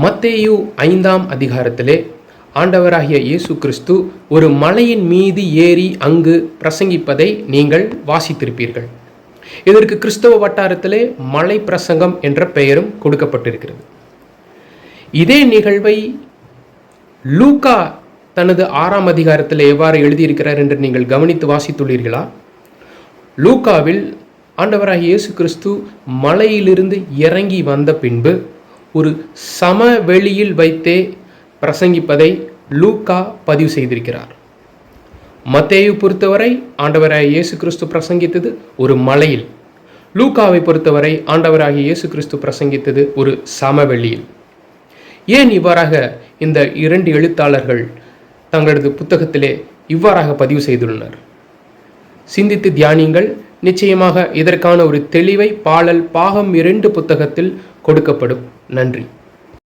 மத்தேயு 5ஆம் அதிகாரத்திலே ஆண்டவராகிய இயேசு கிறிஸ்து ஒரு மலையின் மீது ஏறி அங்கு பிரசங்கிப்பதை நீங்கள் வாசித்திருப்பீர்கள். இதற்கு கிறிஸ்தவ வட்டாரத்திலே மலை பிரசங்கம் என்ற பெயரும் கொடுக்கப்பட்டிருக்கிறது. இதே நிகழ்வை லூக்கா தனது 6ஆம் அதிகாரத்தில் எவ்வாறு எழுதியிருக்கிறார் என்று நீங்கள் கவனித்து வாசித்துள்ளீர்களா? லூக்காவில் ஆண்டவராகிய இயேசு கிறிஸ்து மலையிலிருந்து இறங்கி வந்த பின்பு ஒரு சமவெளியில் வைத்தே பிரசங்கிப்பதை லூக்கா பதிவு செய்திருக்கிறார். மத்தேயு பொறுத்தவரை ஆண்டவராகிய இயேசு கிறிஸ்து பிரசங்கித்தது ஒரு மலையில். லூக்காவை பொறுத்தவரை ஆண்டவராகிய இயேசு கிறிஸ்து பிரசங்கித்தது ஒரு சமவெளியில். ஏன் இவ்வாறாக இந்த 2 எழுத்தாளர்கள் தங்களது புத்தகத்திலே இவ்வாறாக பதிவு செய்துள்ளனர்? சிந்தித்து தியானியுங்கள். நிச்சயமாக இதற்கான ஒரு தெளிவை பாடல் பாகம் 2 புத்தகத்தில் கொடுக்கப்படும். நன்றி.